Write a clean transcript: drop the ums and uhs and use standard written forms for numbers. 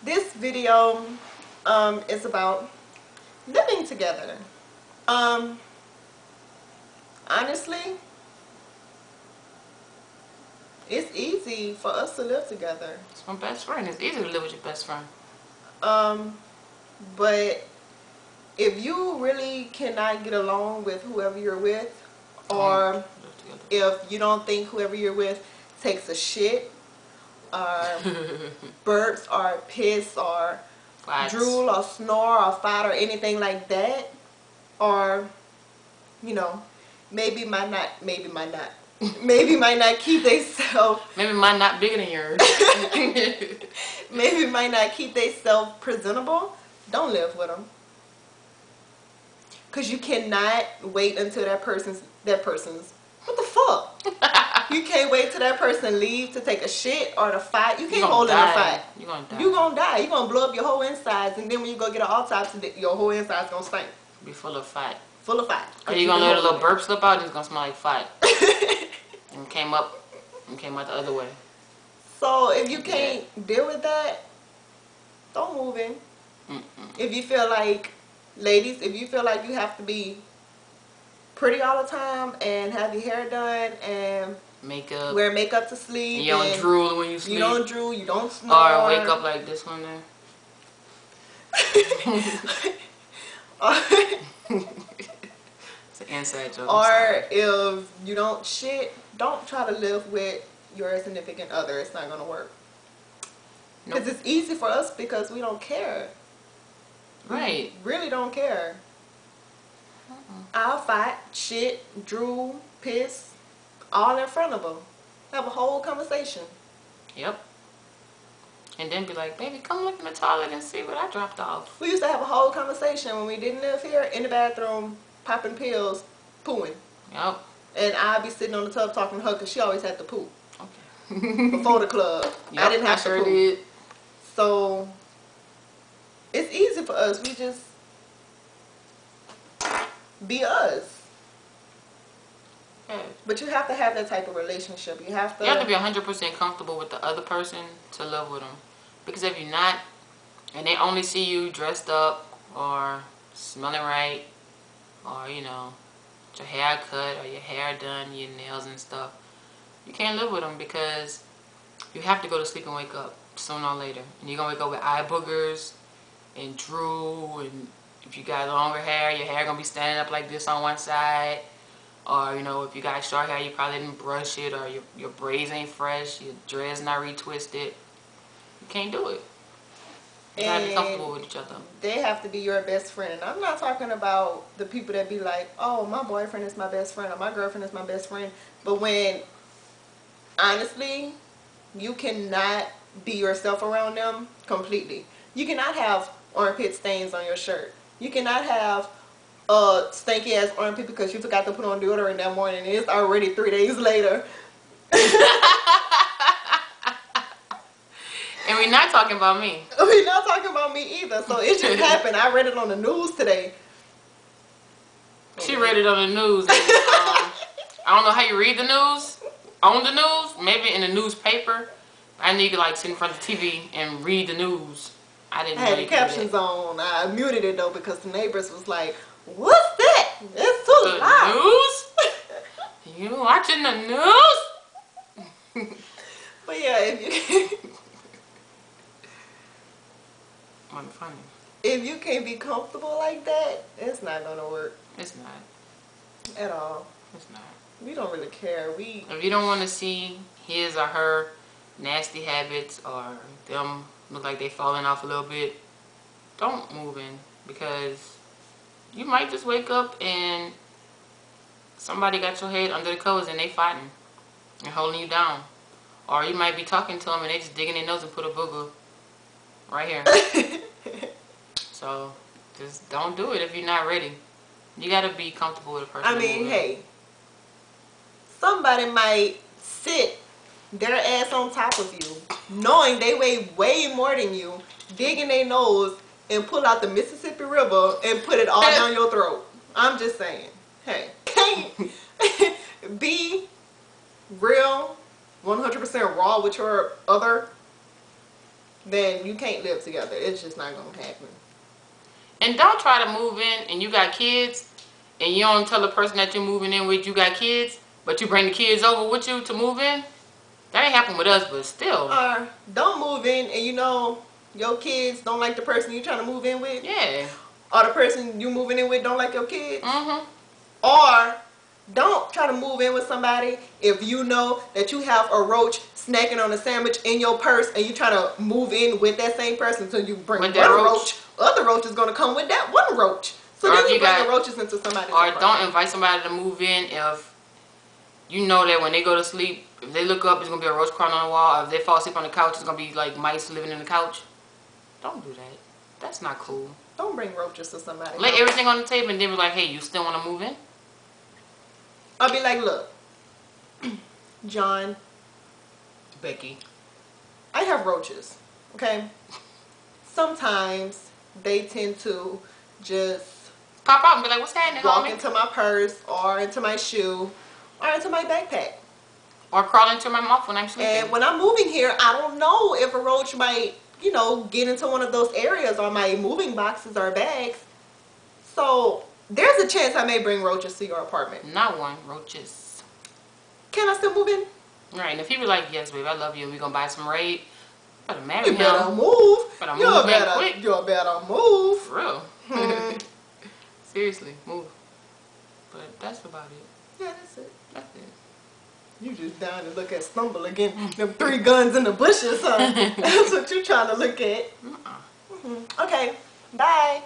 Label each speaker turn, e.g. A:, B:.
A: This video is about living together. Honestly, it's easy for us to live together.
B: It's my best friend. It's easy to live with your best friend.
A: But if you really cannot get along with whoever you're with, or if you don't think whoever you're with takes a shit, or burps, or piss, or
B: Fights.
A: drool, or snore, or fight, or anything like that, or maybe might not keep themselves.
B: Maybe mine not bigger than yours.
A: Maybe might not keep themselves presentable. Don't live with them. Cause you cannot wait until that person's what the fuck? You can't wait till that person leave to take a shit or to fight. You can't hold in a fight.
B: You're gonna die.
A: You're gonna die. You're gonna blow up your whole insides, and then when you go get an autopsy, your whole insides gonna stink.
B: Be full of fight.
A: Full of fight.
B: Are you gonna let a little burp slip out? It's gonna smell like fight. And came out the other way.
A: So if you can't deal with that, don't move in. If you feel like, ladies, if you feel like you have to be pretty all the time and have your hair done and wear makeup to sleep,
B: and you don't drool when you sleep.
A: You don't drool, you don't snore.
B: Or wake up like this one there. It's an inside joke.
A: Or if you don't shit, don't try to live with your significant other. It's not going to work. Because it's easy for us because we don't care.
B: Right.
A: We really don't care. I'll fight, shit, drool, piss, all in front of them. Have a whole conversation.
B: Yep. And then be like, baby, come look in the toilet and see what I dropped off.
A: We used to have a whole conversation when we didn't live here, in the bathroom, popping pills, pooing.
B: Yep.
A: And I'd be sitting on the tub talking to her because she always had to poo.
B: Okay.
A: Before the club.
B: Yep,
A: I didn't have to
B: sure
A: poo.
B: Did.
A: So, it's easy for us. We just be us.
B: Yeah.
A: But you have to have that type of relationship. You have to
B: be 100% comfortable with the other person to live with them. Because if you're not, and they only see you dressed up or smelling right, or your hair cut or your hair done, your nails and stuff, you can't live with them because you have to go to sleep and wake up sooner or later. And you're going to wake up with eye boogers and drool, and if you got longer hair, your hair going to be standing up like this on one side. Or, if you got short hair, you probably didn't brush it, or your braids ain't fresh, your dreads not retwisted. You can't do it. You gotta be comfortable with each other.
A: They have to be your best friend. And I'm not talking about the people that be like, oh, my boyfriend is my best friend, or my girlfriend is my best friend. But when, honestly, you cannot be yourself around them completely. You cannot have armpit stains on your shirt. You cannot have stinky ass armpit because you forgot to put on deodorant that morning and it's already 3 days later.
B: And we're not talking about me.
A: We're not talking about me either. So it just happened. I read it on the news today.
B: She read it on the news. I don't know how you read the news. On the news, maybe in the newspaper. I know you could like sit in front of the TV and read the news. I had
A: the captions on. I muted it though because the neighbors was like, "What's that? It's too loud."
B: News? You watching the news?
A: But yeah, if you can't be comfortable like that, it's not gonna work.
B: It's not
A: at all.
B: It's not.
A: We don't really care.
B: If you don't want to see his or her nasty habits or them look like they falling off a little bit, don't move in, because you might just wake up and somebody got your head under the covers and they fighting and holding you down. Or you might be talking to them and they just digging their nose and put a booger right here. So just don't do it if you're not ready. You gotta be comfortable with a person.
A: I mean, hey, somebody might sit their ass on top of you, knowing they weigh way more than you, digging their nose and pull out the Mississippi River and put it all down your throat. I'm just saying, hey, can't be real, 100% raw with your other then you can't live together. It's just not gonna happen.
B: And don't try to move in and you got kids and you don't tell the person that you're moving in with you got kids, but you bring the kids over with you to move in. That ain't happened with us, but still.
A: Or don't move in and you know your kids don't like the person you're trying to move in with.
B: Yeah.
A: Or the person you moving in with don't like your kids.
B: Mm-hmm.
A: Or don't try to move in with somebody if you know that you have a roach snacking on a sandwich in your purse and you try to move in with that same person, so you bring one roach. Other roach is going to come with that one roach. So then you bring the roaches into somebody's apartment.
B: Or don't invite somebody to move in if you know that when they go to sleep, if they look up, it's going to be a roach crawling on the wall. Or if they fall asleep on the couch, it's going to be like mice living in the couch. Don't do that. That's not cool.
A: Don't bring roaches to somebody.
B: Lay everything on the table and then be like, hey, you still want to move in?
A: I'll be like, look, John,
B: Becky,
A: I have roaches, okay? Sometimes they tend to just
B: pop out and be like, what's happening,
A: walk
B: homie?
A: into my purse or into my shoe or into my backpack.
B: Or crawl into my mouth when I'm sleeping.
A: And when I'm moving here, I don't know if a roach might, you know, get into one of those areas or my moving boxes or bags. So there's a chance I may bring roaches to your apartment.
B: Not one, roaches.
A: Can I still move in?
B: Right, and if he be like, yes, babe, I love you, and we gonna buy some raid, better marry him.
A: You better move.
B: Better move in quick.
A: You better move.
B: For real. Seriously, move. But that's about it.
A: Yeah, that's it.
B: That's it.
A: You just down to look at Stumble again. Them 3 guns in the bushes, huh? That's what you trying to look at. Okay, bye.